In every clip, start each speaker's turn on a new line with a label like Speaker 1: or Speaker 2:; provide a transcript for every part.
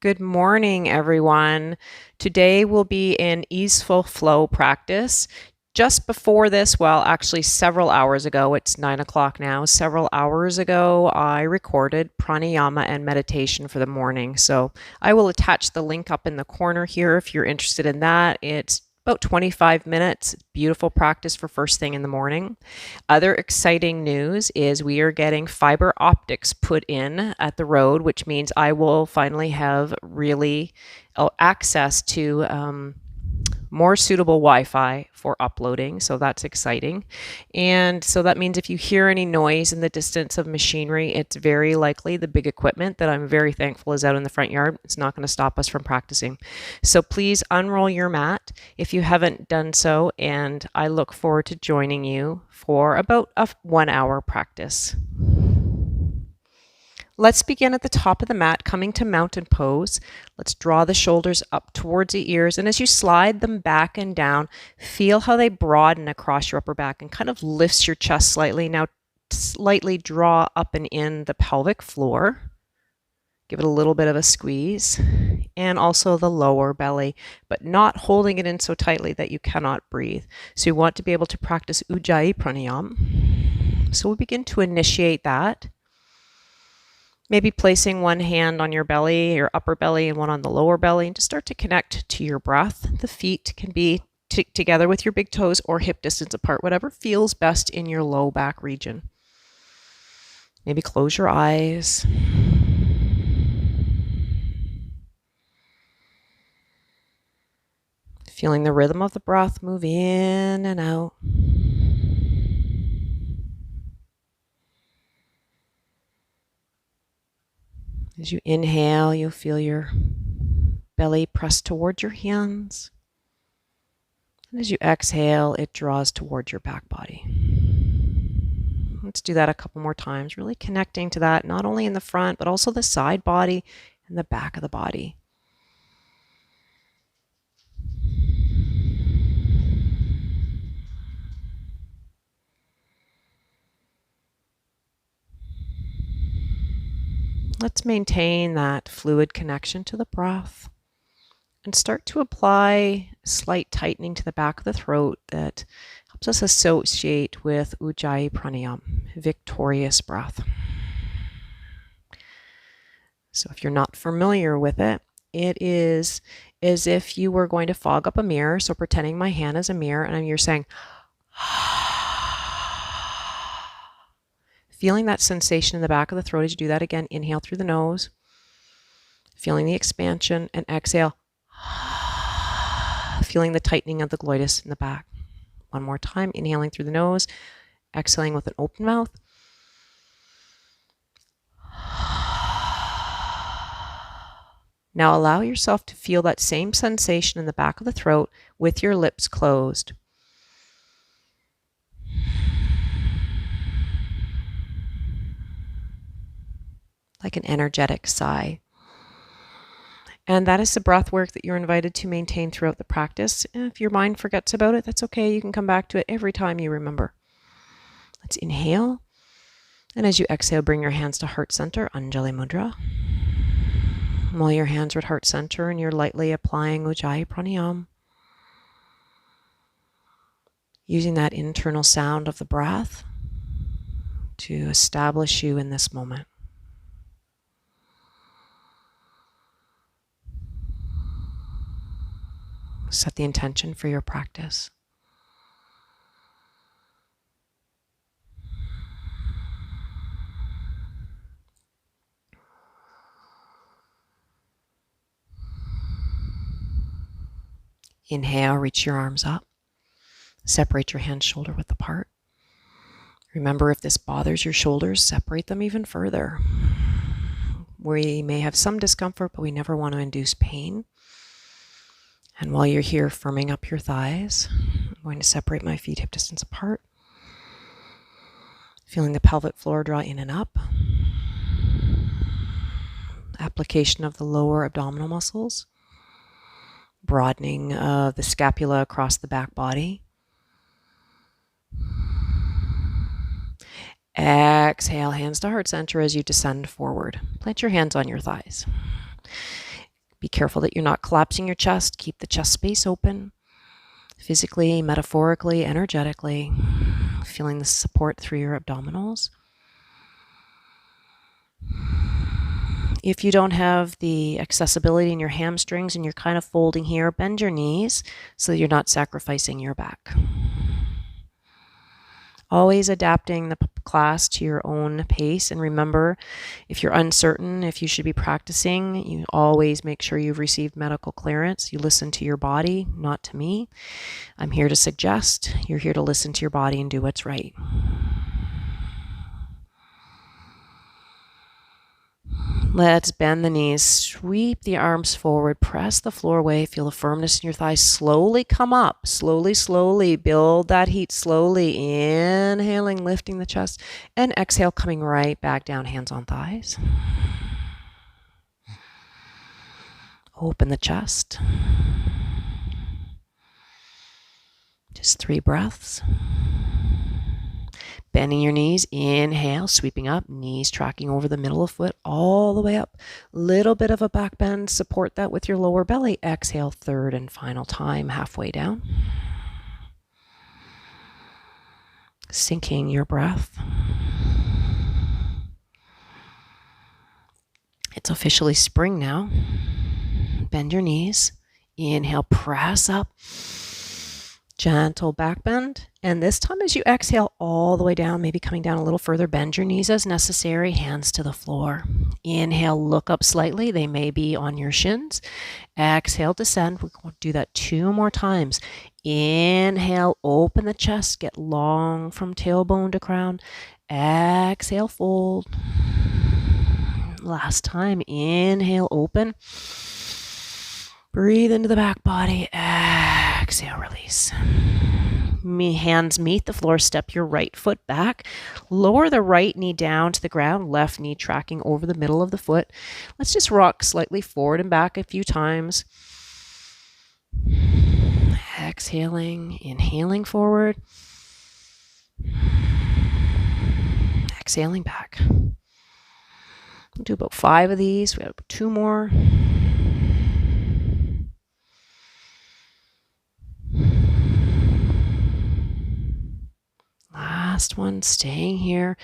Speaker 1: Good morning, everyone. Today will be an easeful flow practice. Just before this, well, actually several hours ago, it's 9 o'clock now, several hours ago, I recorded pranayama and meditation for the morning. So I will attach the link up in the corner here if you're interested in that. It's about 25 minutes. Beautiful practice for first thing in the morning. Other exciting news is we are getting fiber optics put in at the road, which means I will finally have really access to more suitable Wi-Fi for uploading, so that's exciting. And so that means if you hear any noise in the distance of machinery, it's very likely the big equipment that I'm very thankful is out in the front yard. It's not going to stop us from practicing. So please unroll your mat if you haven't done so, and I look forward to joining you for about a 1 hour practice. Let's begin at the top of the mat, coming to mountain pose. Let's draw the shoulders up towards the ears, and as you slide them back and down, feel how they broaden across your upper back and kind of lifts your chest slightly. Now slightly draw up and in the pelvic floor. Give it a little bit of a squeeze, and also the lower belly, but not holding it in so tightly that you cannot breathe. So you want to be able to practice Ujjayi pranayama. So we'll begin to initiate that. Maybe placing one hand on your belly, your upper belly, and one on the lower belly, and just start to connect to your breath. The feet can be together with your big toes or hip distance apart, whatever feels best in your low back region. Maybe close your eyes. Feeling the rhythm of the breath move in and out. As you inhale, you'll feel your belly press towards your hands. And as you exhale, it draws towards your back body. Let's do that a couple more times, really connecting to that, not only in the front, but also the side body and the back of the body. Let's maintain that fluid connection to the breath and start to apply slight tightening to the back of the throat that helps us associate with Ujjayi pranayama, victorious breath. So if you're not familiar with it, it is as if you were going to fog up a mirror. So pretending my hand is a mirror and you're saying, feeling that sensation in the back of the throat as you do that again. Inhale through the nose, feeling the expansion, and exhale, feeling the tightening of the gluteus in the back. One more time, inhaling through the nose, exhaling with an open mouth. Now allow yourself to feel that same sensation in the back of the throat with your lips closed. Like an energetic sigh. And that is the breath work that you're invited to maintain throughout the practice. And if your mind forgets about it, that's okay. You can come back to it every time you remember. Let's inhale. And as you exhale, bring your hands to heart center, Anjali Mudra. While your hands are at heart center and you're lightly applying Ujjayi pranayama, using that internal sound of the breath to establish you in this moment. Set the intention for your practice. Inhale, reach your arms up. Separate your hands shoulder width apart. Remember, if this bothers your shoulders, separate them even further. We may have some discomfort, but we never want to induce pain. And while you're here firming up your thighs, I'm going to separate my feet hip distance apart. Feeling the pelvic floor draw in and up. Application of the lower abdominal muscles. Broadening of the scapula across the back body. Exhale, hands to heart center as you descend forward. Plant your hands on your thighs. Be careful that you're not collapsing your chest. Keep the chest space open, physically, metaphorically, energetically, feeling the support through your abdominals. If you don't have the accessibility in your hamstrings and you're kind of folding here, bend your knees so that you're not sacrificing your back. Always adapting the class to your own pace. And remember, if you're uncertain if you should be practicing, you always make sure you've received medical clearance. You listen to your body, not to me. I'm here to suggest. You're here to listen to your body and do what's right. Let's bend the knees, sweep the arms forward, press the floor away, feel the firmness in your thighs. Slowly come up, slowly, build that heat slowly. Inhaling, lifting the chest, and exhale, coming right back down, hands on thighs. Open the chest. Just 3 breaths. Bending your knees, inhale, sweeping up, knees tracking over the middle of the foot all the way up. Little bit of a back bend, support that with your lower belly. Exhale, third and final time, halfway down. Syncing your breath. It's officially spring now. Bend your knees, inhale, press up. Gentle back bend. And this time as you exhale all the way down, maybe coming down a little further, bend your knees as necessary, hands to the floor. Inhale, look up slightly. They may be on your shins. Exhale, descend. We're going to do that 2 more times. Inhale, open the chest, get long from tailbone to crown. Exhale, fold. Last time, inhale, open. Breathe into the back body. Exhale, release. Hands meet the floor. Step your right foot back. Lower the right knee down to the ground. Left knee tracking over the middle of the foot. Let's just rock slightly forward and back a few times. Exhaling, inhaling forward. Exhaling back. We'll do about 5 of these. We have 2 more. Last one, staying here.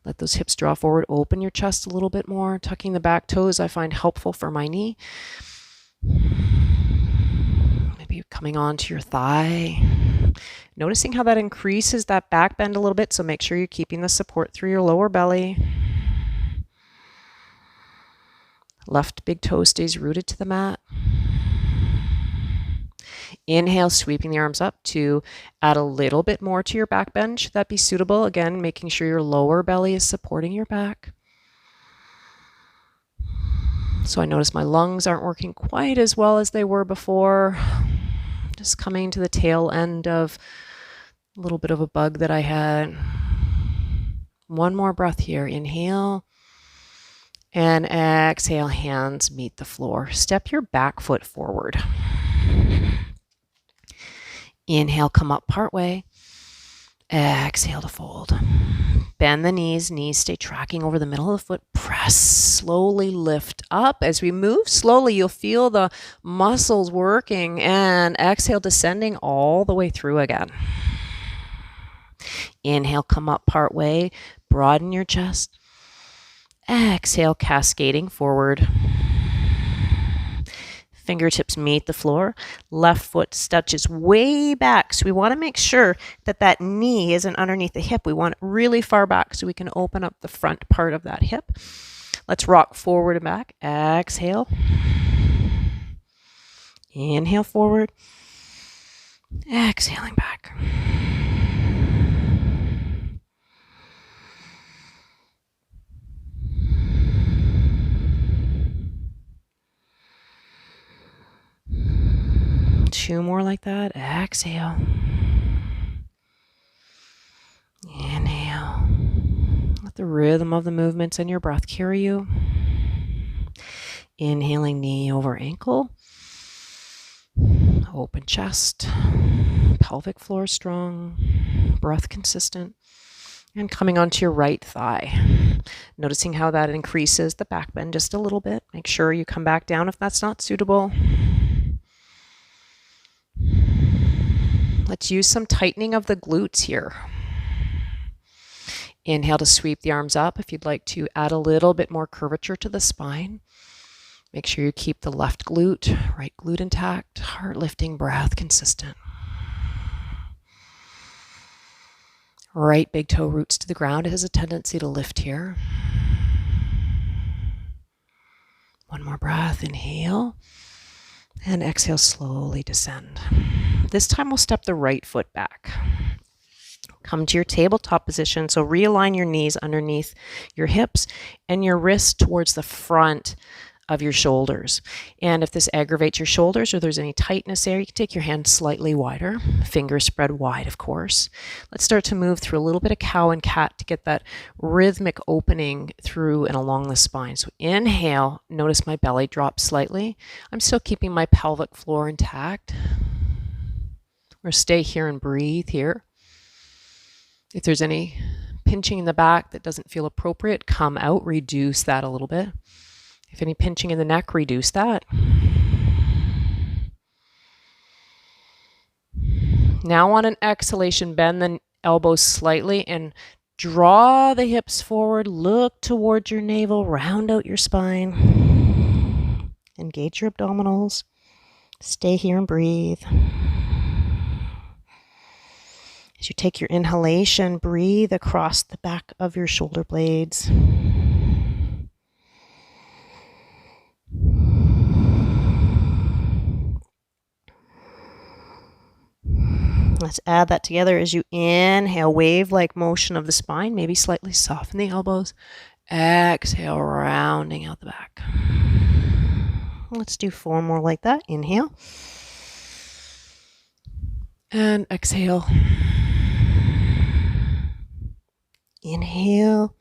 Speaker 1: Let those hips draw forward. Open your chest a little bit more. Tucking the back toes I find helpful for my knee. Maybe coming onto your thigh. Noticing how that increases that back bend a little bit, so make sure you're keeping the support through your lower belly. Left big toe stays rooted to the mat. Inhale, sweeping the arms up to add a little bit more to your back bend. Should that be suitable? Again, making sure your lower belly is supporting your back. So I notice my lungs aren't working quite as well as they were before. Just coming to the tail end of a little bit of a bug that I had. 1 more breath here. Inhale. And exhale, hands meet the floor. Step your back foot forward. Inhale, come up part way. Exhale to fold. Bend the knees. Knees stay tracking over the middle of the foot. Press, slowly lift up. As we move slowly, you'll feel the muscles working. And exhale, descending all the way through again. Inhale, come up part way. Broaden your chest. Exhale, cascading forward. Fingertips meet the floor. Left foot touches way back. So we want to make sure that that knee isn't underneath the hip. We want it really far back so we can open up the front part of that hip. Let's rock forward and back. Exhale. Inhale forward. Exhaling back. Two more like that. Exhale. Inhale. Let the rhythm of the movements and your breath carry you. Inhaling, knee over ankle. Open chest. Pelvic floor strong. Breath consistent. And coming onto your right thigh. Noticing how that increases the back bend just a little bit. Make sure you come back down if that's not suitable. Let's use some tightening of the glutes here. Inhale to sweep the arms up. If you'd like to add a little bit more curvature to the spine, make sure you keep the left glute, right glute intact, heart lifting breath consistent. Right big toe roots to the ground. It has a tendency to lift here. One more breath, inhale, and exhale, slowly descend. This time we'll step the right foot back. Come to your tabletop position. So realign your knees underneath your hips and your wrists towards the front of your shoulders. And if this aggravates your shoulders or there's any tightness there, you can take your hand slightly wider, fingers spread wide, of course. Let's start to move through a little bit of cow and cat to get that rhythmic opening through and along the spine. So inhale, notice my belly drop slightly. I'm still keeping my pelvic floor intact. Or stay here and breathe here. If there's any pinching in the back that doesn't feel appropriate, come out, reduce that a little bit. If any pinching in the neck, reduce that. Now on an exhalation, bend the elbows slightly and draw the hips forward. Look towards your navel, round out your spine. Engage your abdominals. Stay here and breathe. As you take your inhalation, breathe across the back of your shoulder blades. Let's add that together as you inhale, wave-like motion of the spine, maybe slightly soften the elbows. Exhale, rounding out the back. Let's do 4 more like that. Inhale. And exhale. Inhale.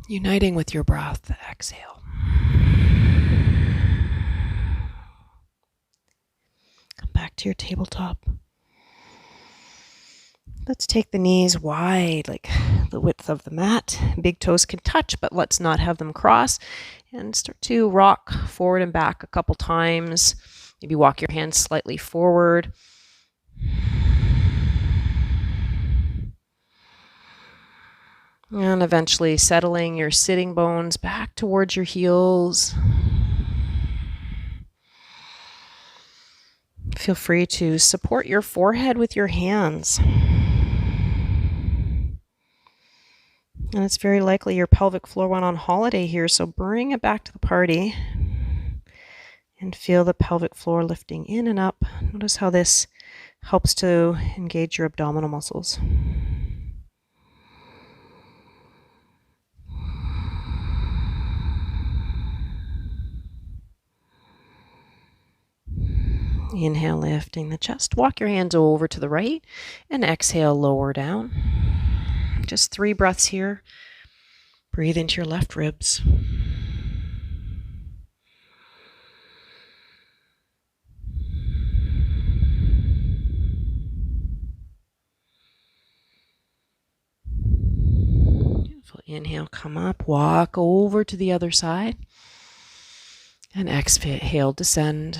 Speaker 1: Uniting with your breath. Exhale. Come back to your tabletop. Let's take the knees wide, like the width of the mat. Big toes can touch, but let's not have them cross. And start to rock forward and back a couple times. Maybe walk your hands slightly forward. And eventually settling your sitting bones back towards your heels. Feel free to support your forehead with your hands. And it's very likely your pelvic floor went on holiday here, so bring it back to the party. And feel the pelvic floor lifting in and up. Notice how this helps to engage your abdominal muscles. Inhale, lifting the chest. Walk your hands over to the right and exhale, lower down. Just 3 breaths here. Breathe into your left ribs. Beautiful. Inhale, come up, walk over to the other side. And exhale, descend.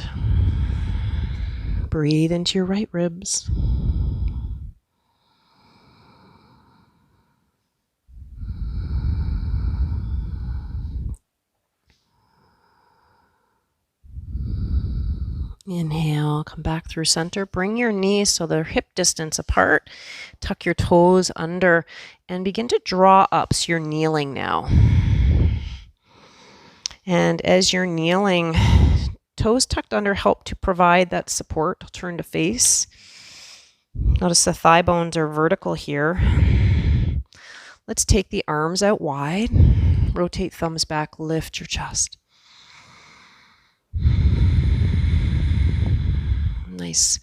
Speaker 1: Breathe into your right ribs. Inhale, come back through center. Bring your knees so they're hip distance apart. Tuck your toes under and begin to draw up. So you're kneeling now. And as you're kneeling, toes tucked under help to provide that support. I'll turn to face. Notice the thigh bones are vertical here. Let's take the arms out wide. Rotate thumbs back, lift your chest. Nice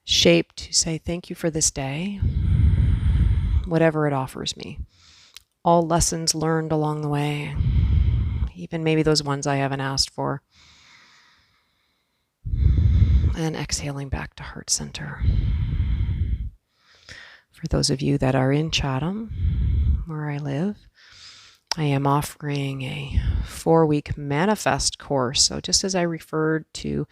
Speaker 1: shape to say thank you for this day, whatever it offers me. All lessons learned along the way, even maybe those ones I haven't asked for. And exhaling back to heart center. For those of you that are in Chatham, where I live, I am offering a 4-week manifest course. So just as I referred to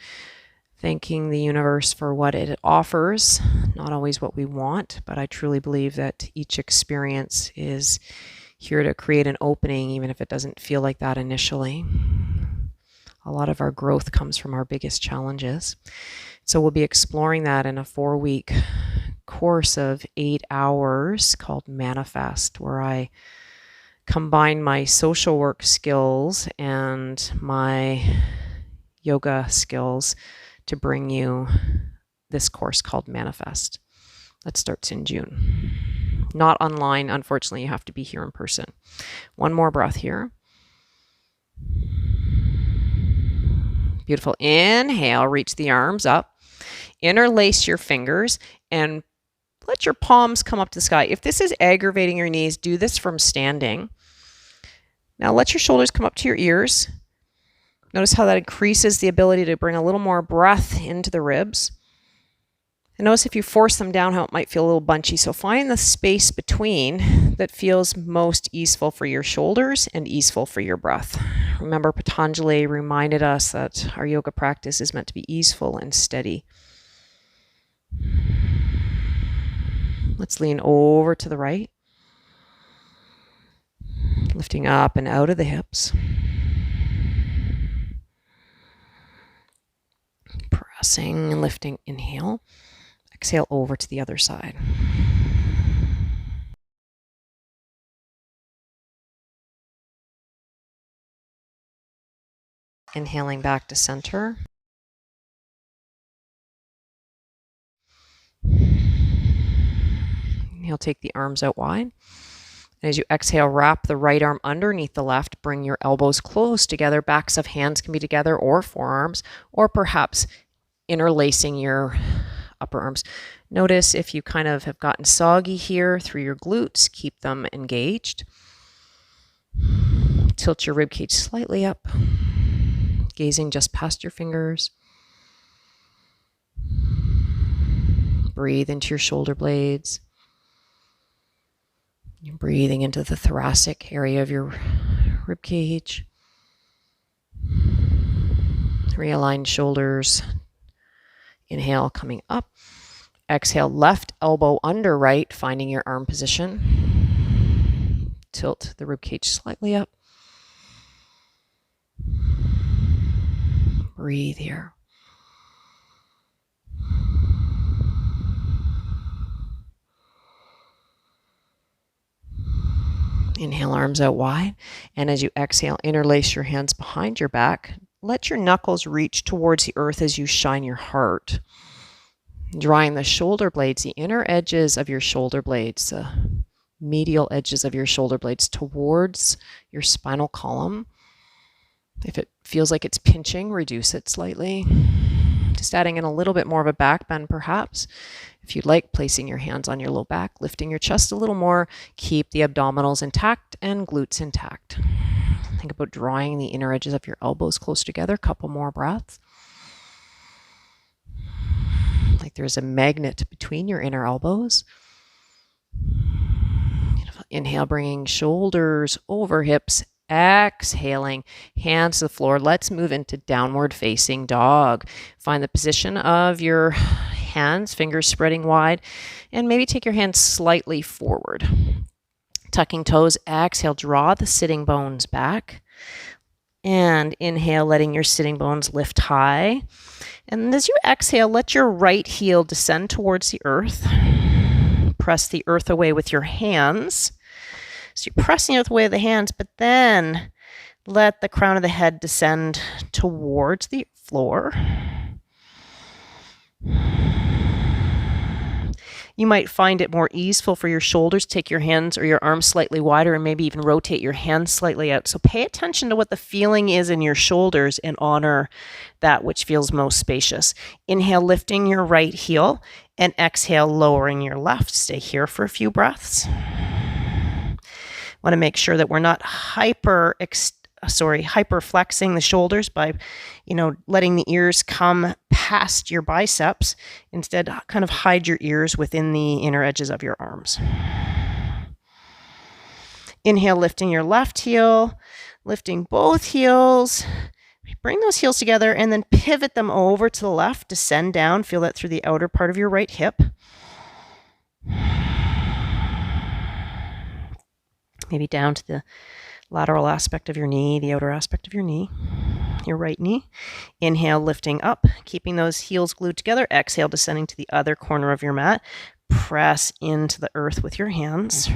Speaker 1: thanking the universe for what it offers, not always what we want, but I truly believe that each experience is here to create an opening, even if it doesn't feel like that initially. A lot of our growth comes from our biggest challenges. So we'll be exploring that in a 4-week course of 8 hours called Manifest, where I combine my social work skills and my yoga skills to bring you this course called Manifest. That starts in June. Not online, unfortunately, you have to be here in person. One more breath here. Beautiful. Inhale, reach the arms up. Interlace your fingers and let your palms come up to the sky. If this is aggravating your knees, do this from standing. Now let your shoulders come up to your ears. Notice how that increases the ability to bring a little more breath into the ribs. And notice if you force them down, how it might feel a little bunchy. So find the space between that feels most easeful for your shoulders and easeful for your breath. Remember, Patanjali reminded us that our yoga practice is meant to be easeful and steady. Let's lean over to the right, lifting up and out of the hips. Pressing and lifting, inhale. Exhale over to the other side. Inhaling back to center. Inhale, take the arms out wide. And as you exhale, wrap the right arm underneath the left. Bring your elbows close together. Backs of hands can be together, or forearms, or perhaps interlacing your upper arms. Notice if you kind of have gotten soggy here through your glutes, keep them engaged. Tilt your ribcage slightly up, gazing just past your fingers. Breathe into your shoulder blades. You're breathing into the thoracic area of your ribcage. Realign shoulders. Inhale, coming up. Exhale, left elbow under right, finding your arm position. Tilt the ribcage slightly up. Breathe here. Inhale, arms out wide. And as you exhale, interlace your hands behind your back. Let your knuckles reach towards the earth as you shine your heart. Drawing the shoulder blades, the inner edges of your shoulder blades, the medial edges of your shoulder blades towards your spinal column. If it feels like it's pinching, reduce it slightly. Just adding in a little bit more of a back bend perhaps. If you'd like, placing your hands on your low back, lifting your chest a little more. Keep the abdominals intact and glutes intact. Think about drawing the inner edges of your elbows close together. Couple more breaths. Like there's a magnet between your inner elbows. Inhale, bringing shoulders over hips. Exhaling, hands to the floor. Let's move into downward facing dog. Find the position of your hands, fingers spreading wide, and maybe take your hands slightly forward. Tucking toes, exhale, draw the sitting bones back. And inhale, letting your sitting bones lift high. And as you exhale, let your right heel descend towards the earth. Press the earth away with your hands. So you're pressing it away with the hands, but then let the crown of the head descend towards the floor. You might find it more easeful for your shoulders. Take your hands or your arms slightly wider and maybe even rotate your hands slightly out. So pay attention to what the feeling is in your shoulders and honor that which feels most spacious. Inhale, lifting your right heel, and exhale, lowering your left. Stay here for a few breaths. Want to make sure that we're not
Speaker 2: hyperflexing the shoulders by, letting the ears come past your biceps. Instead, kind of hide your ears within the inner edges of your arms. Inhale, lifting your left heel, lifting both heels. Bring those heels together and then pivot them over to the left, descend down. Feel that through the outer part of your right hip. Maybe down to the lateral aspect of your knee, the outer aspect of your knee, your right knee. Inhale, lifting up, keeping those heels glued together. Exhale, descending to the other corner of your mat. Press into the earth with your hands.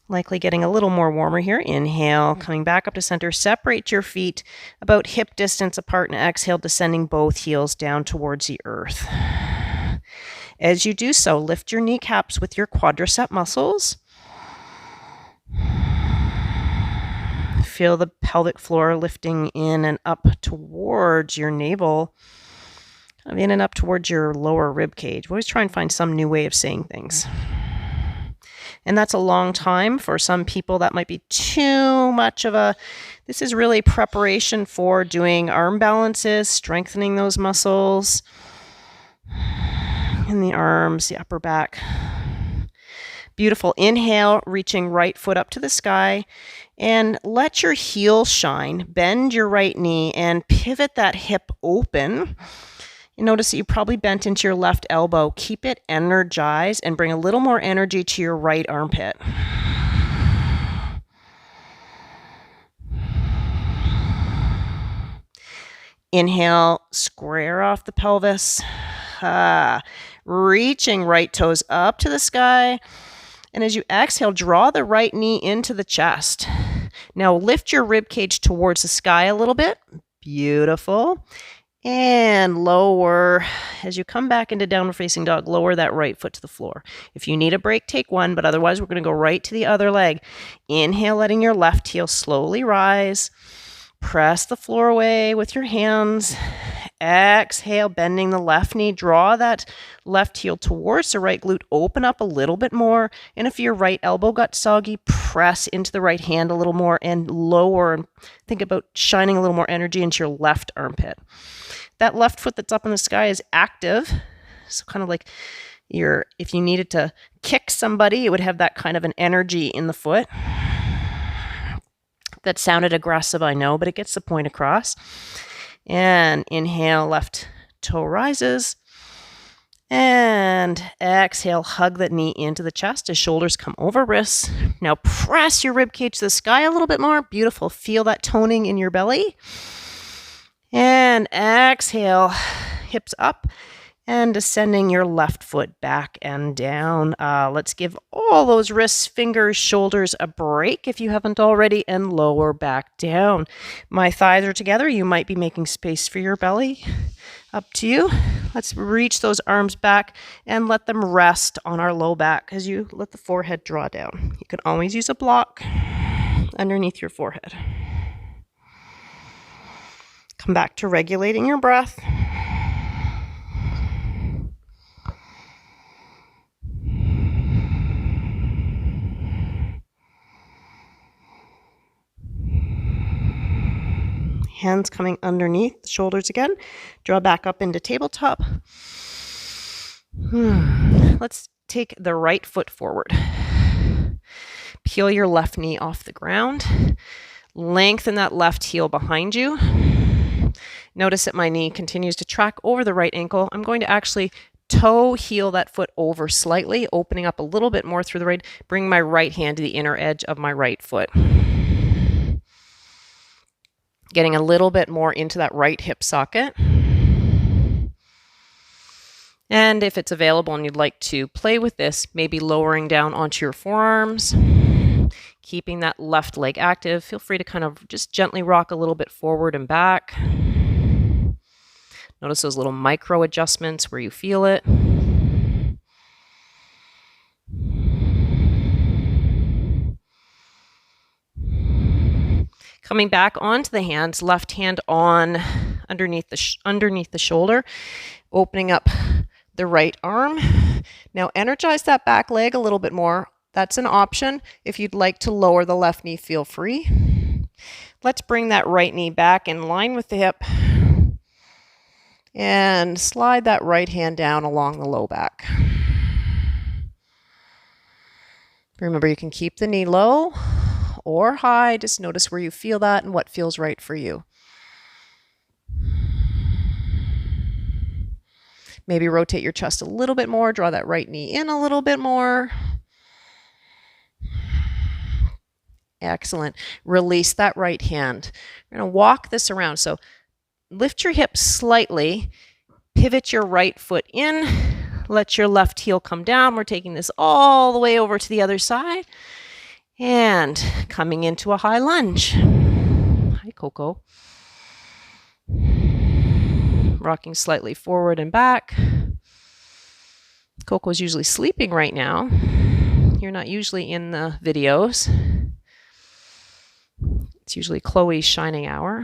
Speaker 2: Likely getting a little more warmer here. Inhale, coming back up to center. Separate your feet about hip distance apart and exhale, descending both heels down towards the earth. As you do so, lift your kneecaps with your quadricep muscles. Feel the pelvic floor lifting in and up towards your navel, kind of in and up towards your lower rib cage. Always try and find some new way of saying things. And that's a long time. For some people, that might be too much of a... This is really preparation for doing arm balances, strengthening those muscles in the arms, the upper back. Beautiful. Inhale, reaching right foot up to the sky. And let your heel shine. Bend your right knee and pivot that hip open. You notice that you probably bent into your left elbow. Keep it energized and bring a little more energy to your right armpit. Inhale, square off the pelvis. Reaching right toes up to the sky. And as you exhale, draw the right knee into the chest. Now lift your rib cage towards the sky a little bit. Beautiful. And lower. As you come back into downward facing dog, lower that right foot to the floor. If you need a break, take one, but otherwise we're going to go right to the other leg. Inhale, letting your left heel slowly rise. Press the floor away with your hands. Exhale, bending the left knee. Draw that left heel towards the right glute. Open up a little bit more. And if your right elbow got soggy, press into the right hand a little more and lower. And think about shining a little more energy into your left armpit. That left foot that's up in the sky is active. So kind of like if you needed to kick somebody, it would have that kind of an energy in the foot. That sounded aggressive, I know, but it gets the point across. And inhale, left toe rises. And exhale, hug that knee into the chest as shoulders come over wrists. Now press your rib cage to the sky a little bit more. Beautiful. Feel that toning in your belly. And exhale, hips up and descending your left foot back and down. Let's give all those wrists, fingers, shoulders a break if you haven't already, and lower back down. My thighs are together. You might be making space for your belly. Up to you. Let's reach those arms back and let them rest on our low back as you let the forehead draw down. You can always use a block underneath your forehead. Come back to regulating your breath. Hands coming underneath the shoulders again. Draw back up into tabletop. Let's take the right foot forward. Peel your left knee off the ground. Lengthen that left heel behind you. Notice that my knee continues to track over the right ankle. I'm going to actually toe heel that foot over slightly, opening up a little bit more through the right. Bring my right hand to the inner edge of my right foot. Getting a little bit more into that right hip socket. And if it's available and you'd like to play with this, maybe lowering down onto your forearms, keeping that left leg active. Feel free to kind of just gently rock a little bit forward and back. Notice those little micro adjustments where you feel it. Coming back onto the hands, left hand on underneath the shoulder, opening up the right arm. Now energize that back leg a little bit more. That's an option. If you'd like to lower the left knee, feel free. Let's bring that right knee back in line with the hip and slide that right hand down along the low back. Remember, you can keep the knee low or high. Just notice where you feel that and what feels right for you. Maybe rotate your chest a little bit more. Draw that right knee in a little bit more. Excellent. Release that right hand. We're going to walk this around. So lift your hips slightly. Pivot your right foot in. Let your left heel come down. We're taking this all the way over to the other side. And coming into a high lunge. Hi, Coco. Rocking slightly forward and back. Coco's usually sleeping right now. You're not usually in the videos. It's usually Chloe's shining hour.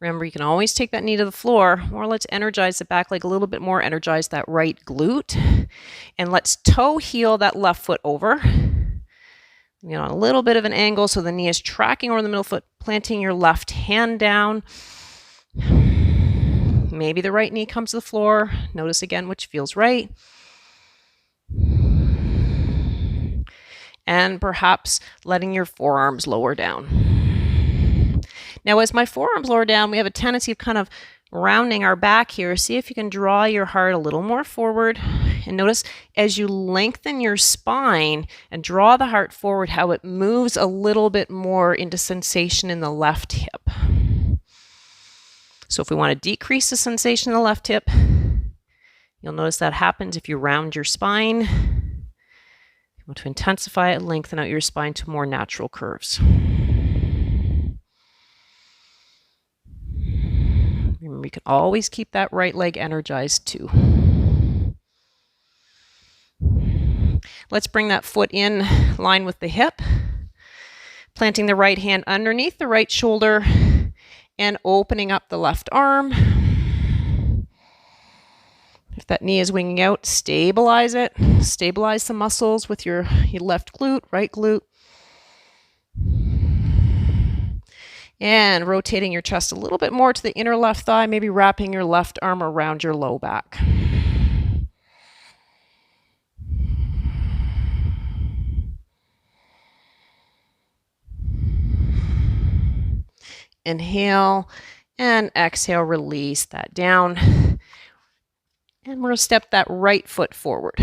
Speaker 2: Remember, you can always take that knee to the floor, or let's energize the back leg a little bit more, energize that right glute. And let's toe heel that left foot over. You know, a little bit of an angle so the knee is tracking over the middle foot, planting your left hand down. Maybe the right knee comes to the floor. Notice again which feels right. And perhaps letting your forearms lower down. Now, as my forearms lower down, we have a tendency of kind of rounding our back here. See if you can draw your heart a little more forward. And notice as you lengthen your spine and draw the heart forward, how it moves a little bit more into sensation in the left hip. So if we want to decrease the sensation in the left hip, you'll notice that happens if you round your spine. You want to intensify it, lengthen out your spine to more natural curves. Remember, you can always keep that right leg energized too. Let's bring that foot in line with the hip, planting the right hand underneath the right shoulder and opening up the left arm. If that knee is winging out, stabilize it. Stabilize the muscles with your left glute, right glute. And rotating your chest a little bit more to the inner left thigh, maybe wrapping your left arm around your low back. Inhale and exhale, release that down. And we're going to step that right foot forward.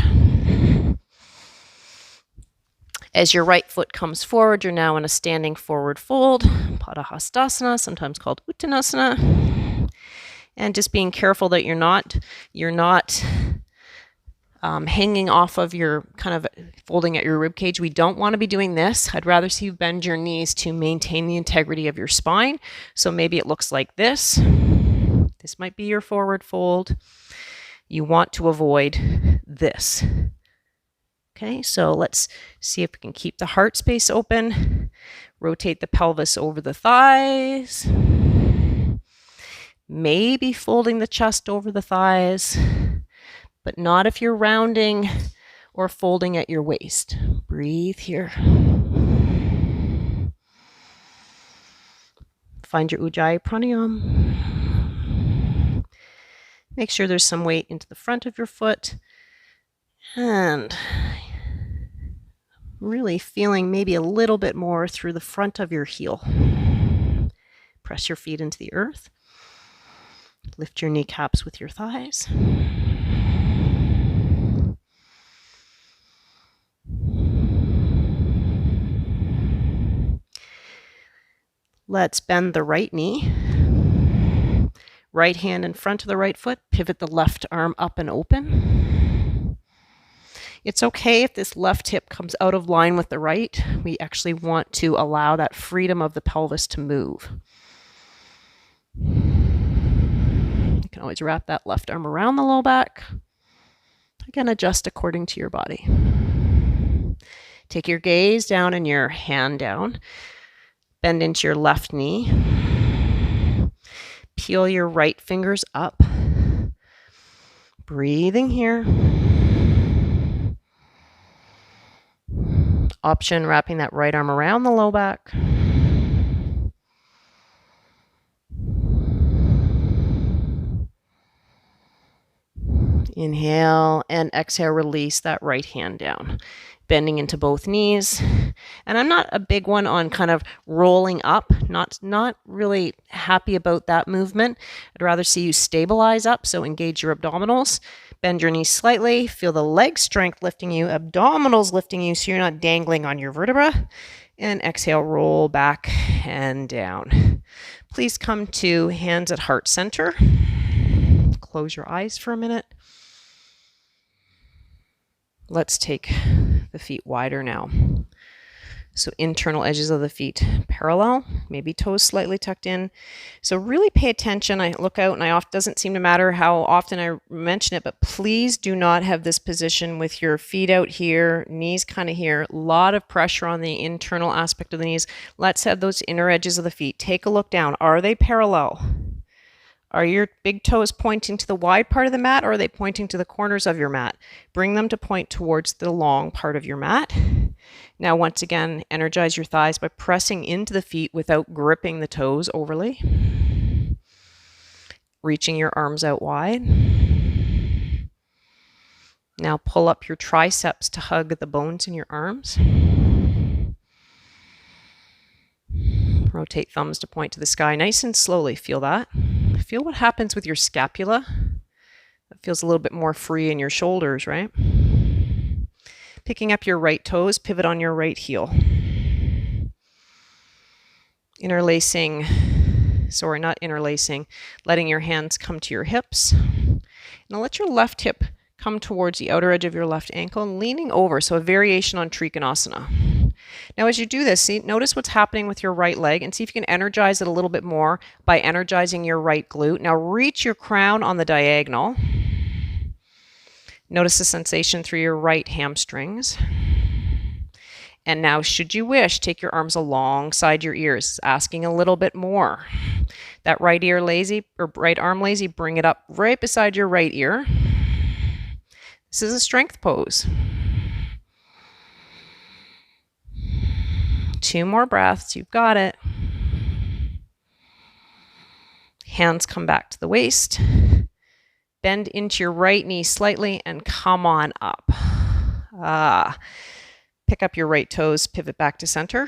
Speaker 2: As your right foot comes forward, you're now in a standing forward fold, Padahastasana, sometimes called Uttanasana. And just being careful that you're not hanging off of your kind of folding at your rib cage. We don't want to be doing this. I'd rather see you bend your knees to maintain the integrity of your spine. So maybe it looks like this. This might be your forward fold. You want to avoid this. Okay, so let's see if we can keep the heart space open. Rotate the pelvis over the thighs. Maybe folding the chest over the thighs, but not if you're rounding or folding at your waist. Breathe here. Find your Ujjayi pranayama. Make sure there's some weight into the front of your foot. And really feeling maybe a little bit more through the front of your heel. Press your feet into the earth. Lift your kneecaps with your thighs. Let's bend the right knee. Right hand in front of the right foot. Pivot the left arm up and open. It's okay if this left hip comes out of line with the right. We actually want to allow that freedom of the pelvis to move. You can always wrap that left arm around the low back. Again, adjust according to your body. Take your gaze down and your hand down. Bend into your left knee. Peel your right fingers up. Breathing here. Option, wrapping that right arm around the low back. Inhale and exhale, release that right hand down. Bending into both knees. And I'm not a big one on kind of rolling up, not really happy about that movement. I'd rather see you stabilize up, so engage your abdominals. Bend your knees slightly, feel the leg strength lifting you, abdominals lifting you so you're not dangling on your vertebra. And exhale, roll back and down. Please come to hands at heart center. Close your eyes for a minute. Let's take the feet wider now. So internal edges of the feet parallel, maybe toes slightly tucked in. So really pay attention. I look out and doesn't seem to matter how often I mention it, but please do not have this position with your feet out here, knees kind of here. A lot of pressure on the internal aspect of the knees. Let's have those inner edges of the feet. Take a look down. Are they parallel? Are your big toes pointing to the wide part of the mat, or are they pointing to the corners of your mat? Bring them to point towards the long part of your mat. Now, once again, energize your thighs by pressing into the feet without gripping the toes overly. Reaching your arms out wide. Now pull up your triceps to hug the bones in your arms. Rotate thumbs to point to the sky nice and slowly. Feel that. Feel what happens with your scapula. That feels a little bit more free in your shoulders, right? Picking up your right toes, pivot on your right heel. Letting your hands come to your hips. Now let your left hip come towards the outer edge of your left ankle and leaning over, so a variation on Trikonasana. Now as you do this, notice what's happening with your right leg and see if you can energize it a little bit more by energizing your right glute. Now reach your crown on the diagonal. Notice the sensation through your right hamstrings. And now, should you wish, take your arms alongside your ears, asking a little bit more. That right arm lazy, bring it up right beside your right ear. This is a strength pose. 2 more breaths, you've got it. Hands come back to the waist. Bend into your right knee slightly and come on up. Pick up your right toes, pivot back to center.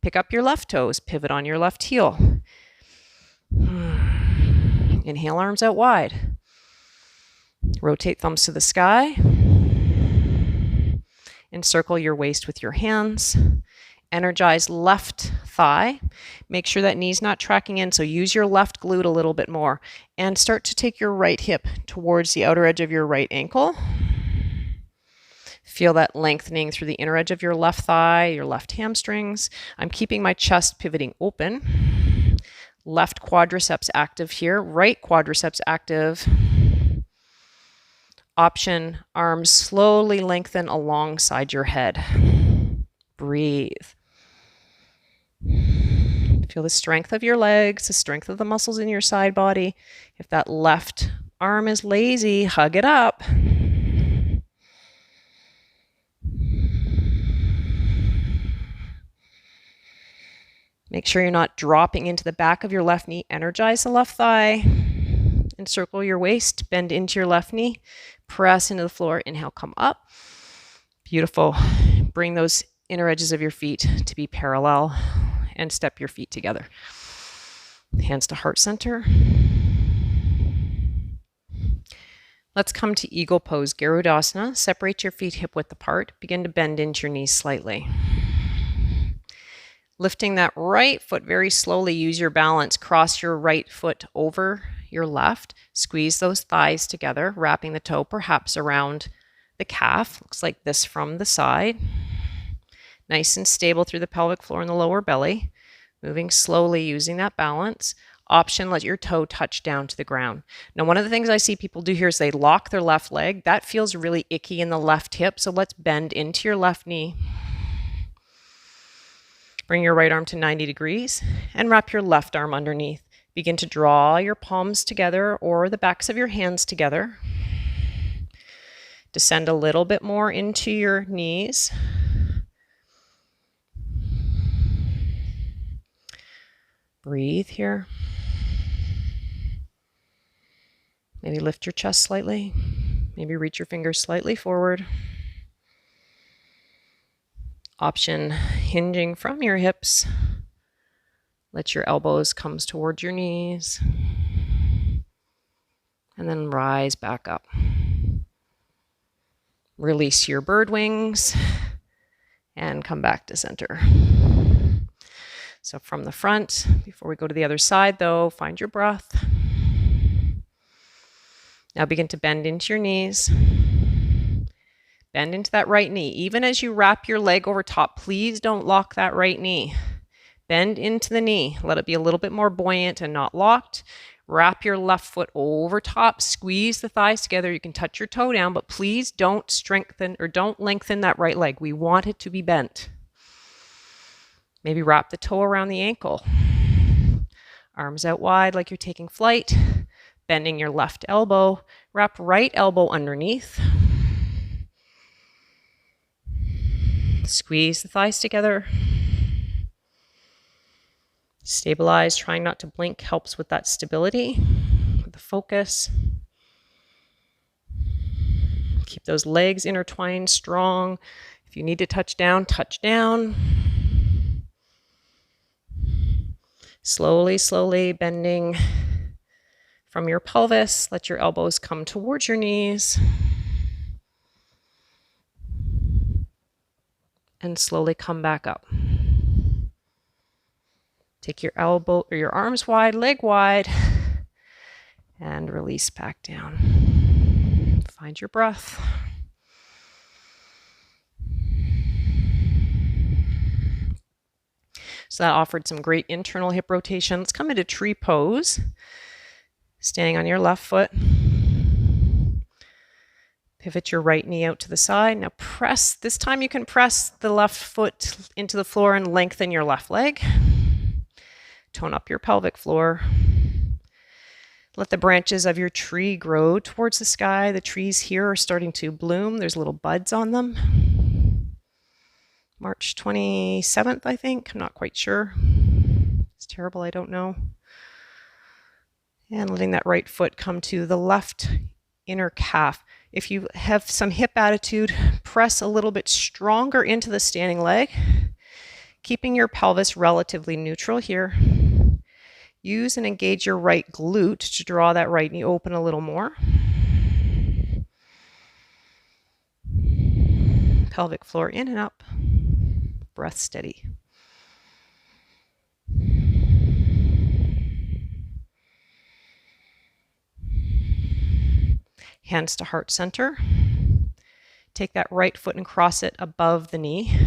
Speaker 2: Pick up your left toes, pivot on your left heel. Inhale, arms out wide. Rotate thumbs to the sky. Encircle your waist with your hands. Energize left thigh. Make sure that knee's not tracking in, so use your left glute a little bit more. And start to take your right hip towards the outer edge of your right ankle. Feel that lengthening through the inner edge of your left thigh, your left hamstrings. I'm keeping my chest pivoting open. Left quadriceps active here, right quadriceps active. Option, arms slowly lengthen alongside your head. Breathe. Feel the strength of your legs, the strength of the muscles in your side body. If that left arm is lazy, hug it up. Make sure you're not dropping into the back of your left knee. Energize the left thigh. Encircle your waist. Bend into your left knee. Press into the floor. Inhale, come up. Beautiful. Bring those inner edges of your feet to be parallel and step your feet together. Hands to heart center. Let's come to eagle pose, Garudasana. Separate your feet hip width apart. Begin to bend into your knees slightly. Lifting that right foot very slowly, use your balance. Cross your right foot over your left. Squeeze those thighs together, wrapping the toe perhaps around the calf. Looks like this from the side. Nice and stable through the pelvic floor and the lower belly. Moving slowly using that balance. Option, let your toe touch down to the ground. Now, one of the things I see people do here is they lock their left leg. That feels really icky in the left hip, so let's bend into your left knee. Bring your right arm to 90 degrees and wrap your left arm underneath.
Speaker 1: Begin to draw your palms together or the backs of your hands together. Descend a little bit more into your knees. Breathe here. Maybe lift your chest slightly. Maybe reach your fingers slightly forward. Option hinging from your hips. Let your elbows come towards your knees. And then rise back up. Release your bird wings and come back to center. So from the front, before we go to the other side though, find your breath. Now begin to bend into your knees. Bend into that right knee. Even as you wrap your leg over top, please don't lock that right knee. Bend into the knee. Let it be a little bit more buoyant and not locked. Wrap your left foot over top. Squeeze the thighs together. You can touch your toe down, but please don't strengthen or don't lengthen that right leg. We want it to be bent. Maybe wrap the toe around the ankle. Arms out wide like you're taking flight. Bending your left elbow. Wrap right elbow underneath. Squeeze the thighs together. Stabilize, trying not to blink helps with that stability, with the focus. Keep those legs intertwined, strong. If you need to touch down, touch down. Slowly, slowly bending from your pelvis. Let your elbows come towards your knees. And slowly come back up. Take your elbow or your arms wide, leg wide, and release back down. Find your breath. So that offered some great internal hip rotation. Let's come into tree pose. Standing on your left foot. Pivot your right knee out to the side. Now press, this time you can press the left foot into the floor and lengthen your left leg. Tone up your pelvic floor. Let the branches of your tree grow towards the sky. The trees here are starting to bloom. There's little buds on them. March 27th, I think. I'm not quite sure. It's terrible, I don't know. And letting that right foot come to the left inner calf. If you have some hip attitude, press a little bit stronger into the standing leg, keeping your pelvis relatively neutral here. Use and engage your right glute to draw that right knee open a little more. Pelvic floor in and up. Breath steady. Hands to heart center. Take that right foot and cross it above the knee.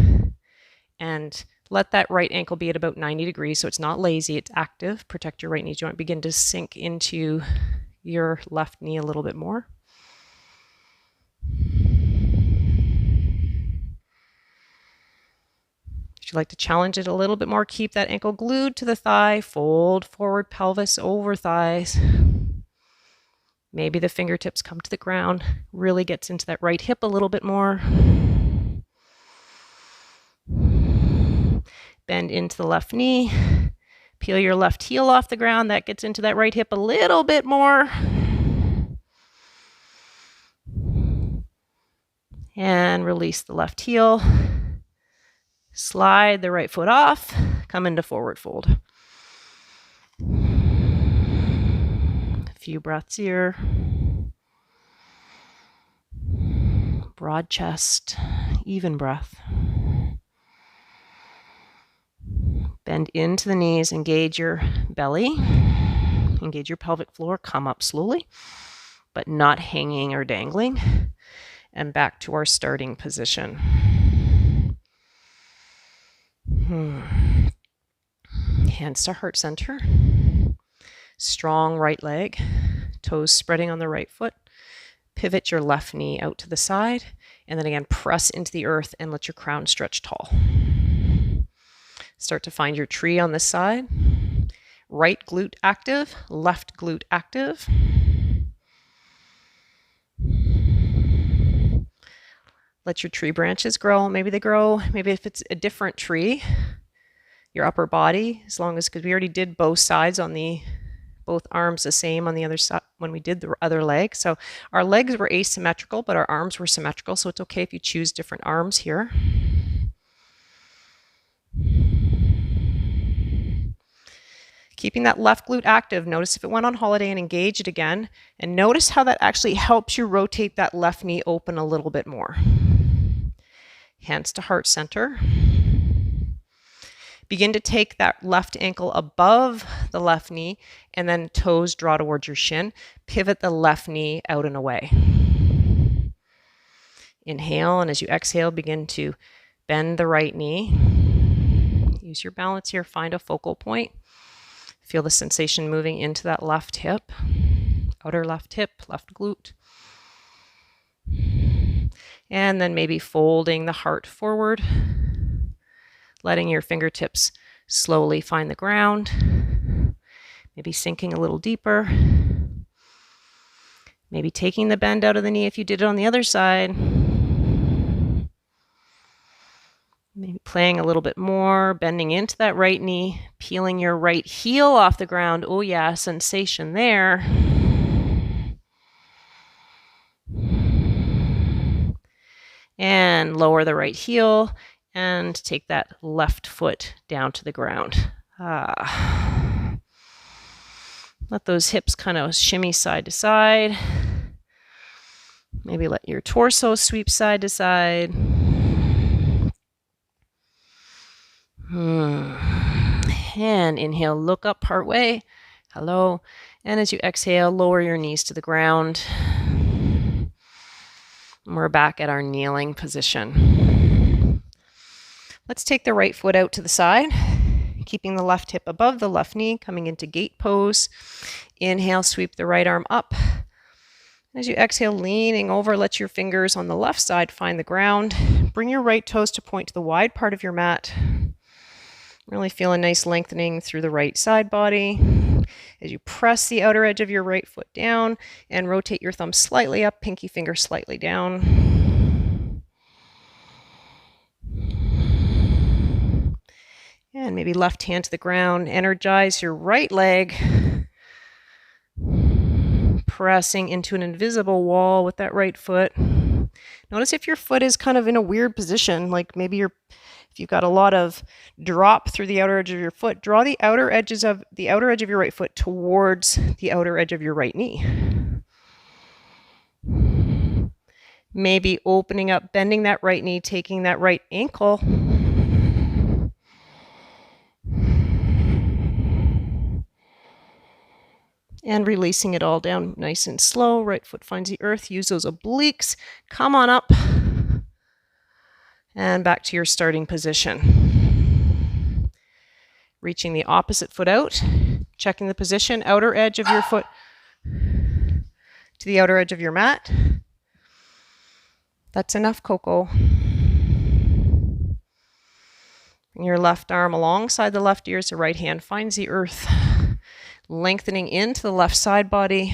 Speaker 1: And let that right ankle be at about 90 degrees, so it's not lazy, it's active. Protect your right knee joint. Begin to sink into your left knee a little bit more. If you'd like to challenge it a little bit more, keep that ankle glued to the thigh. Fold forward, pelvis over thighs. Maybe the fingertips come to the ground. Really gets into that right hip a little bit more. Bend into the left knee. Peel your left heel off the ground. That gets into that right hip a little bit more. And release the left heel. Slide the right foot off. Come into forward fold. A few breaths here. Broad chest, even breath. Bend into the knees, engage your belly, engage your pelvic floor, come up slowly, but not hanging or dangling, and back to our starting position. Hands to heart center, strong right leg, toes spreading on the right foot, pivot your left knee out to the side, and then again, press into the earth and let your crown stretch tall. Start to find your tree on this side. Right glute active, left glute active. Let your tree branches grow. Maybe they grow, maybe if it's a different tree, your upper body, as long as, because we already did both sides on both arms the same on the other side when we did the other leg. So our legs were asymmetrical, but our arms were symmetrical. So it's okay if you choose different arms here. Keeping that left glute active. Notice if it went on holiday and engage it again. And notice how that actually helps you rotate that left knee open a little bit more. Hands to heart center. Begin to take that left ankle above the left knee and then toes draw towards your shin. Pivot the left knee out and away. Inhale, and as you exhale, begin to bend the right knee. Use your balance here. Find a focal point. Feel the sensation moving into that left hip, outer left hip, left glute. And then maybe folding the heart forward, letting your fingertips slowly find the ground, maybe sinking a little deeper, maybe taking the bend out of the knee if you did it on the other side, maybe playing a little bit more, bending into that right knee, peeling your right heel off the ground. Oh yeah, sensation there. And lower the right heel and take that left foot down to the ground. Let those hips kind of shimmy side to side. Maybe let your torso sweep side to side. And inhale, look up part way. Hello. And as you exhale, lower your knees to the ground. We're back at our kneeling position. Let's take the right foot out to the side, keeping the left hip above the left knee, coming into gate pose. Inhale, sweep the right arm up. As you exhale, leaning over, let your fingers on the left side find the ground. Bring your right toes to point to the wide part of your mat. Really feel a nice lengthening through the right side body. As you press the outer edge of your right foot down and rotate your thumb slightly up, pinky finger slightly down. And maybe left hand to the ground. Energize your right leg. Pressing into an invisible wall with that right foot. Notice if your foot is kind of in a weird position, like maybe if you've got a lot of drop through the outer edge of your foot, draw the outer edge of your right foot towards the outer edge of your right knee. Maybe opening up, bending that right knee, taking that right ankle. And releasing it all down nice and slow. Right foot finds the earth. Use those obliques. Come on up. And back to your starting position. Reaching the opposite foot out. Checking the position. Outer edge of your foot to the outer edge of your mat. That's enough, Coco. Bring your left arm alongside the left ear as the right hand finds the earth. Lengthening into the left side body.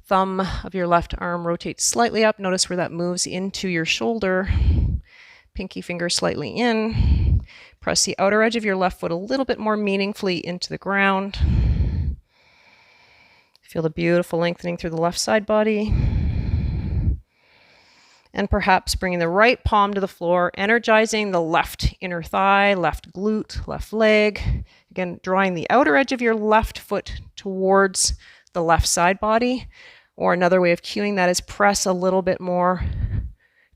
Speaker 1: Thumb of your left arm rotates slightly up. Notice where that moves into your shoulder. Pinky finger slightly in. Press the outer edge of your left foot a little bit more meaningfully into the ground. Feel the beautiful lengthening through the left side body. And perhaps bringing the right palm to the floor, energizing the left inner thigh, left glute, left leg. Again, drawing the outer edge of your left foot towards the left side body. Or another way of cueing that is press a little bit more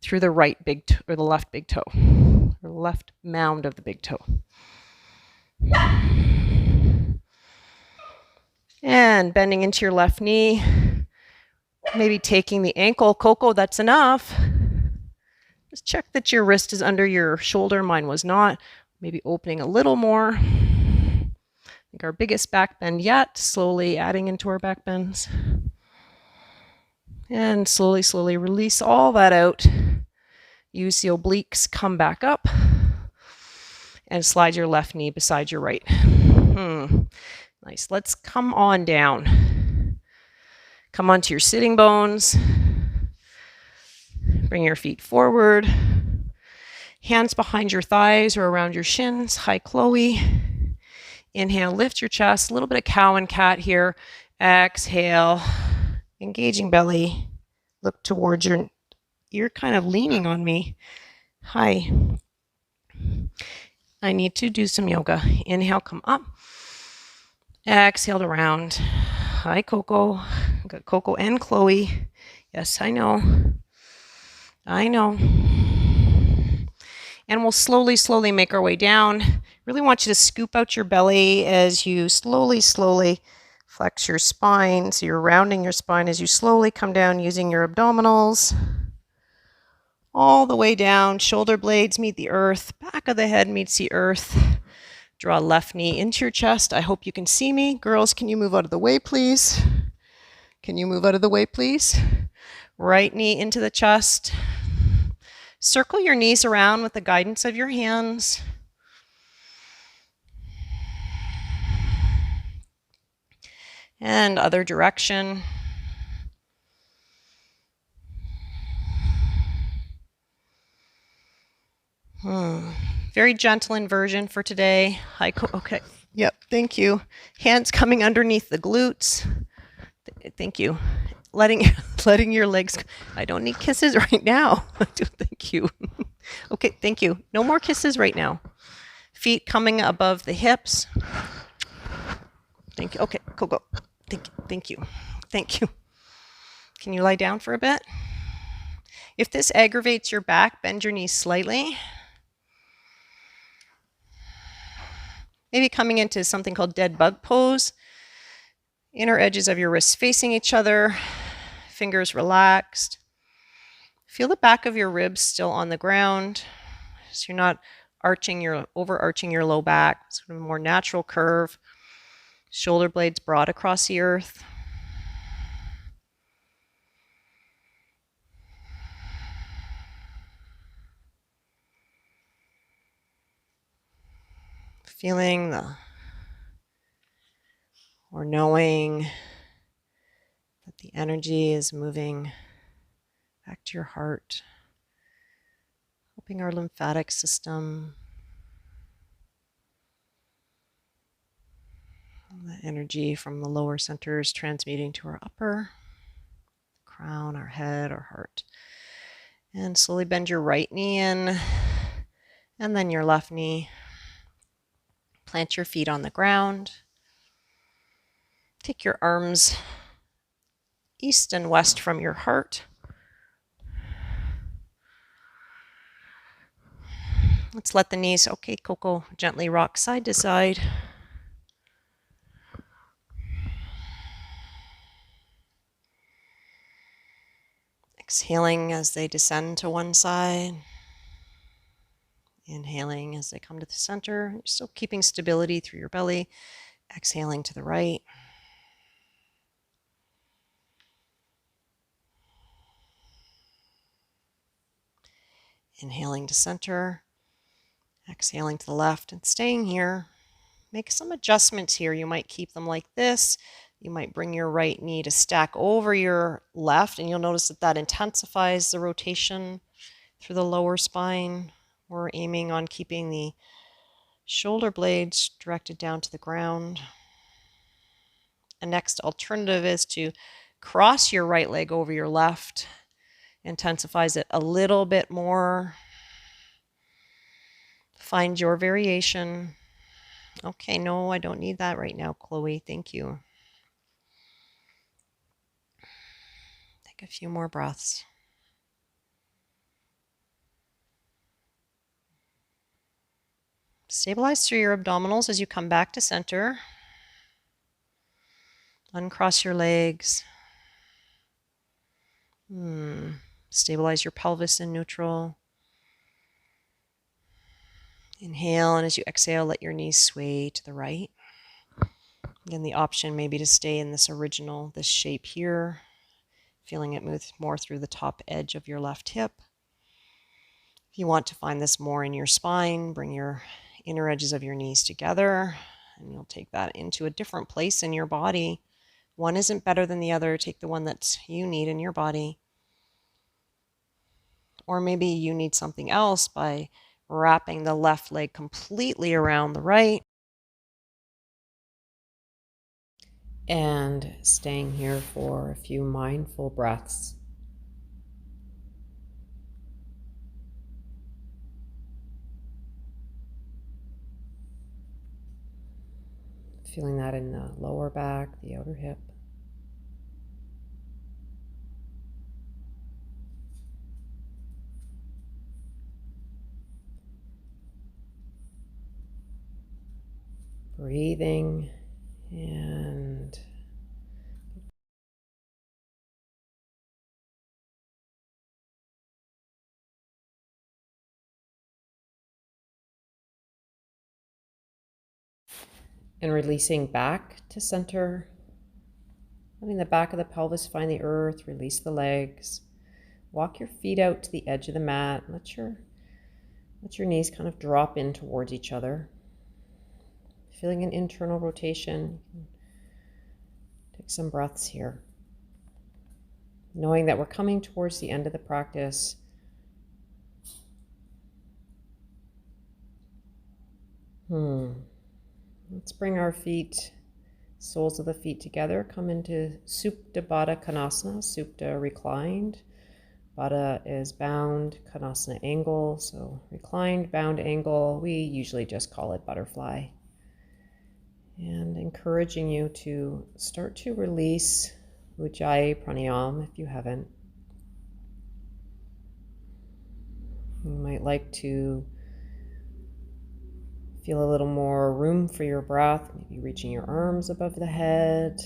Speaker 1: through the right big toe, or the left big toe, or left mound of the big toe. And bending into your left knee, maybe taking the ankle. Coco, that's enough. Just check that your wrist is under your shoulder. Mine was not. Maybe opening a little more. I think our biggest back bend yet, slowly adding into our back bends. And slowly, slowly release all that out. Use the obliques, come back up. And slide your left knee beside your right. Nice. Let's come on down. Come onto your sitting bones. Bring your feet forward. Hands behind your thighs or around your shins. Hi, Chloe. Inhale, lift your chest. A little bit of cow and cat here. Exhale, engaging belly. Look towards you're kind of leaning on me. Hi. I need to do some yoga. Inhale, come up. Exhale to round. Hi, Coco. Got Coco and Chloe. Yes, I know. I know. And we'll slowly make our way down. Really want you to scoop out your belly as you slowly flex your spine. So you're rounding your spine as you slowly come down using your abdominals. All the way down. Shoulder blades meet the earth. Back of the head meets the earth. Draw left knee into your chest. I hope you can see me. Girls, can you move out of the way, please? Can you move out of the way, please? Right knee into the chest. Circle your knees around with the guidance of your hands. And other direction. Very gentle inversion for today. Okay. Yep. Thank you. Hands coming underneath the glutes. Thank you. Letting your legs. I don't need kisses right now. Thank you. Okay. Thank you. No more kisses right now. Feet coming above the hips. Thank you. Okay. Go. Thank you. Thank you. Can you lie down for a bit? If this aggravates your back, bend your knees slightly. Maybe coming into something called dead bug pose. Inner edges of your wrists facing each other. Fingers relaxed. Feel the back of your ribs still on the ground. So you're not overarching your low back. Sort of a more natural curve. Shoulder blades broad across the earth. Feeling or knowing that the energy is moving back to your heart, helping our lymphatic system. The energy from the lower centers transmuting to our upper, crown, our head, our heart. And slowly bend your right knee in, and then your left knee. Plant your feet on the ground. Take your arms east and west from your heart. Let's let the knees, okay, Coco, gently rock side to side. Exhaling as they descend to one side. Inhaling as they come to the center. You're still keeping stability through your belly. Exhaling to the right. Inhaling to center. Exhaling to the left and staying here. Make some adjustments here. You might keep them like this. You might bring your right knee to stack over your left, and you'll notice that intensifies the rotation through the lower spine. We're aiming on keeping the shoulder blades directed down to the ground. A next alternative is to cross your right leg over your left. Intensifies it a little bit more. Find your variation. Okay, no, I don't need that right now, Chloe. Thank you. Take a few more breaths. Stabilize through your abdominals as you come back to center. Uncross your legs. Stabilize your pelvis in neutral. Inhale, and as you exhale, let your knees sway to the right. Again, the option maybe to stay in this shape here, feeling it move more through the top edge of your left hip. If you want to find this more in your spine, bring your inner edges of your knees together.
Speaker 2: And you'll take that into a different place in your body. One isn't better than the other. Take the one that you need in your body. Or maybe you need something else by wrapping the left leg completely around the right.
Speaker 1: And staying here for a few mindful breaths. Feeling that in the lower back, the outer hip. Breathing and releasing back to center. Letting the back of the pelvis find the earth, release the legs. Walk your feet out to the edge of the mat. Let your knees kind of drop in towards each other. Feeling an internal rotation. Take some breaths here. Knowing that we're coming towards the end of the practice. Let's bring our feet, soles of the feet together. Come into Supta Baddha Konasana, Supta reclined. Baddha is bound, Konasana angle, so reclined, bound angle. We usually just call it butterfly. And encouraging you to start to release Ujjayi pranayama if you haven't. You might like to feel a little more room for your breath, maybe reaching your arms above the head,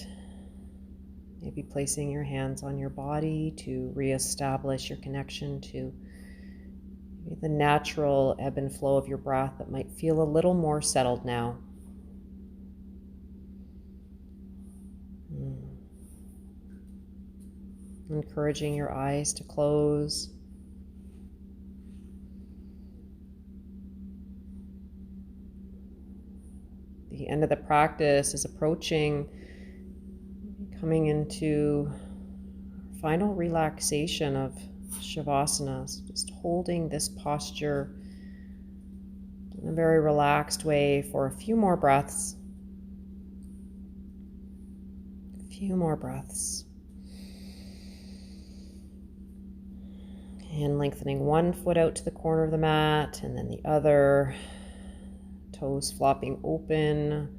Speaker 1: maybe placing your hands on your body to reestablish your connection to the natural ebb and flow of your breath that might feel a little more settled now. Encouraging your eyes to close. The end of the practice is approaching, coming into final relaxation of Shavasana, just holding this posture in a very relaxed way for a few more breaths. A few more breaths. And lengthening one foot out to the corner of the mat and then the other. Toes flopping open,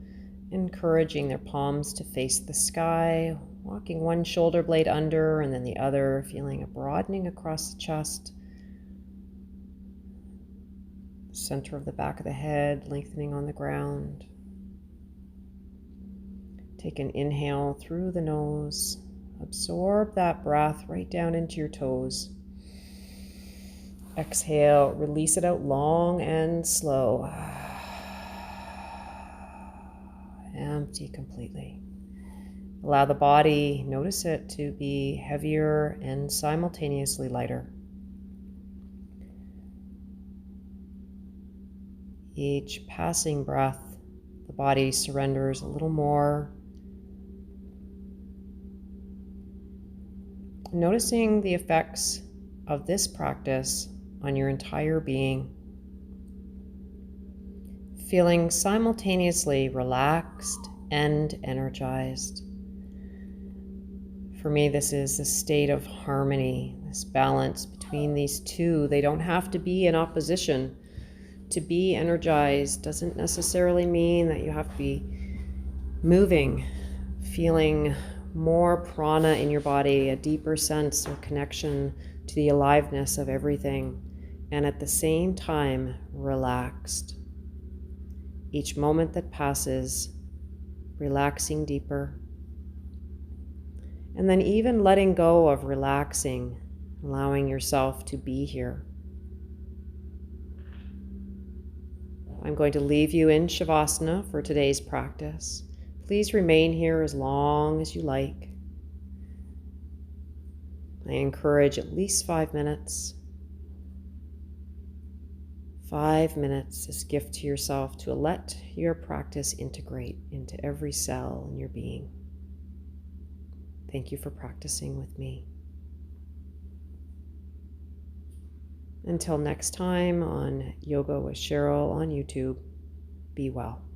Speaker 1: encouraging their palms to face the sky, walking one shoulder blade under and then the other, feeling a broadening across the chest, center of the back of the head, lengthening on the ground. Take an inhale through the nose, absorb that breath right down into your toes. Exhale, release it out long and slow. Empty completely. Allow the body, notice it, to be heavier and simultaneously lighter. Each passing breath, the body surrenders a little more. Noticing the effects of this practice on your entire being. Feeling simultaneously relaxed and energized. For me, this is a state of harmony, this balance between these two. They don't have to be in opposition. To be energized doesn't necessarily mean that you have to be moving, feeling more prana in your body, a deeper sense or connection to the aliveness of everything, and at the same time, relaxed. Each moment that passes, relaxing deeper. And then even letting go of relaxing, allowing yourself to be here. I'm going to leave you in Shavasana for today's practice. Please remain here as long as you like. I encourage at least 5 minutes. 5 minutes, this gift to yourself to let your practice integrate into every cell in your being. Thank you for practicing with me. Until next time on Yoga with Cheryl on YouTube, be well.